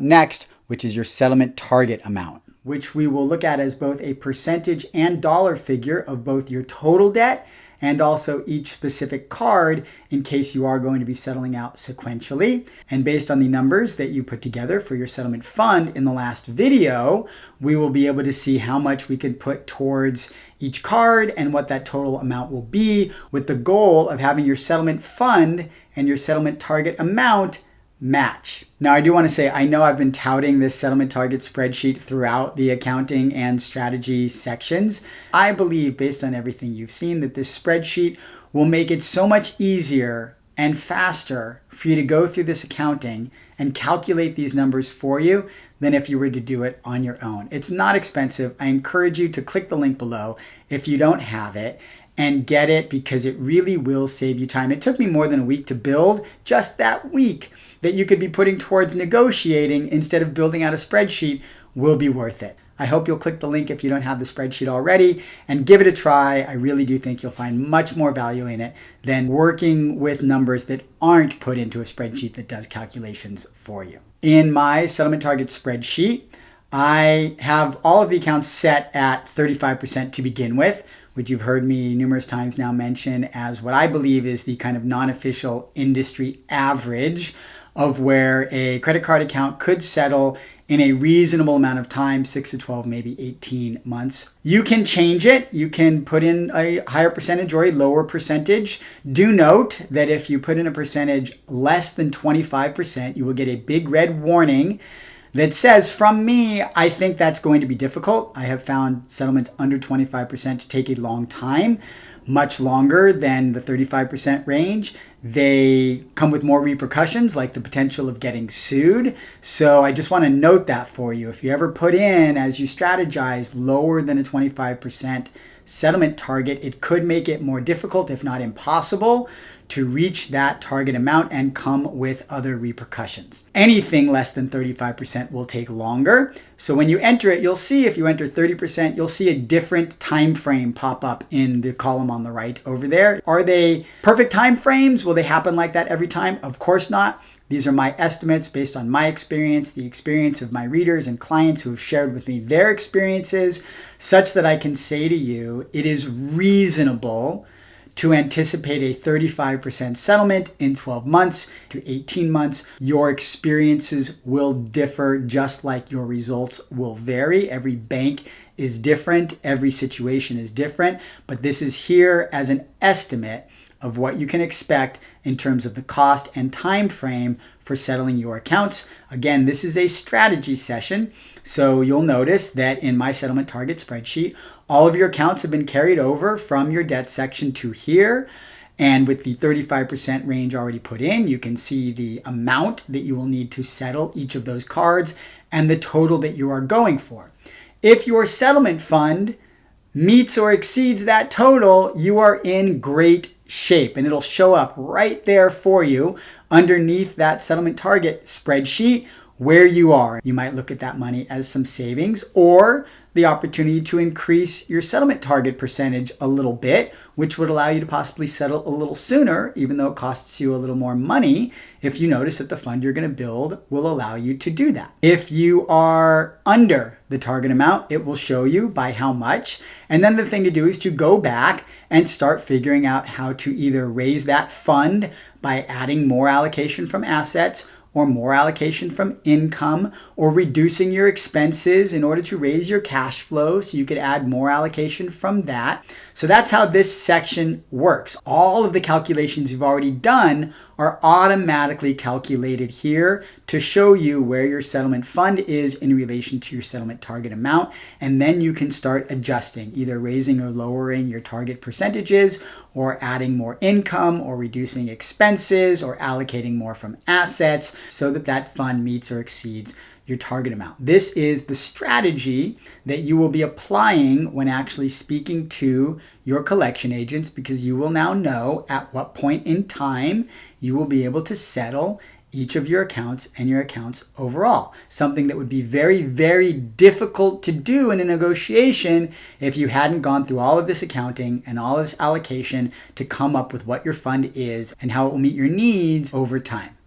Next, which is your settlement target amount, which we will look at as both a percentage and dollar figure of both your total debt and also each specific card in case you are going to be settling out sequentially. And based on the numbers that you put together for your settlement fund in the last video, we will be able to see how much we can put towards each card and what that total amount will be, with the goal of having your settlement fund and your settlement target amount match. Now, I do want to say, I know I've been touting this settlement target spreadsheet throughout the accounting and strategy sections. I believe, based on everything you've seen, that this spreadsheet will make it so much easier and faster for you to go through this accounting and calculate these numbers for you than if you were to do it on your own. It's not expensive. I encourage you to click the link below if you don't have it and get it, because it really will save you time. It took me more than a week to build. Just that week that you could be putting towards negotiating instead of building out a spreadsheet will be worth it. I hope you'll click the link if you don't have the spreadsheet already and give it a try. I really do think you'll find much more value in it than working with numbers that aren't put into a spreadsheet that does calculations for you. In my settlement target spreadsheet, I have all of the accounts set at 35% to begin with, which you've heard me numerous times now mention as what I believe is the kind of non-official industry average of where a credit card account could settle in a reasonable amount of time, 6 to 12, maybe 18 months. You can change it. You can put in a higher percentage or a lower percentage. Do note that if you put in a percentage less than 25%, you will get a big red warning that says, from me, I think that's going to be difficult. I have found settlements under 25% to take a long time, much longer than the 35% range. They come with more repercussions, like the potential of getting sued. So I just want to note that for you. If you ever put in, as you strategize, lower than a 25% settlement target, it could make it more difficult, if not impossible, to reach that target amount and come with other repercussions. Anything less than 35% will take longer. So when you enter it, you'll see if you enter 30%, you'll see a different time frame pop up in the column on the right over there. Are they perfect time frames? Will they happen like that every time? Of course not. These are my estimates based on my experience, the experience of my readers and clients who have shared with me their experiences, such that I can say to you, it is reasonable to anticipate a 35% settlement in 12 months to 18 months. Your experiences will differ, just like your results will vary. Every bank is different. Every situation is different. But this is here as an estimate of what you can expect in terms of the cost and time frame for settling your accounts. Again, this is a strategy session. So you'll notice that in my settlement target spreadsheet, all of your accounts have been carried over from your debt section to here. And with the 35% range already put in, you can see the amount that you will need to settle each of those cards and the total that you are going for. If your settlement fund meets or exceeds that total, you are in great shape, and it'll show up right there for you underneath that settlement target spreadsheet where you are. You might look at that money as some savings or the opportunity to increase your settlement target percentage a little bit, which would allow you to possibly settle a little sooner, even though it costs you a little more money, if you notice that the fund you're going to build will allow you to do that. If you are under the target amount, it will show you by how much. And then the thing to do is to go back and start figuring out how to either raise that fund by adding more allocation from assets or more allocation from income, or reducing your expenses in order to raise your cash flow so you could add more allocation from that. So that's how this section works. All of the calculations you've already done are automatically calculated here to show you where your settlement fund is in relation to your settlement target amount. And then you can start adjusting, either raising or lowering your target percentages, or adding more income, or reducing expenses, or allocating more from assets so that that fund meets or exceeds your target amount. This is the strategy that you will be applying when actually speaking to your collection agents, because you will now know at what point in time you will be able to settle each of your accounts and your accounts overall. Something that would be very, very difficult to do in a negotiation if you hadn't gone through all of this accounting and all of this allocation to come up with what your fund is and how it will meet your needs over time.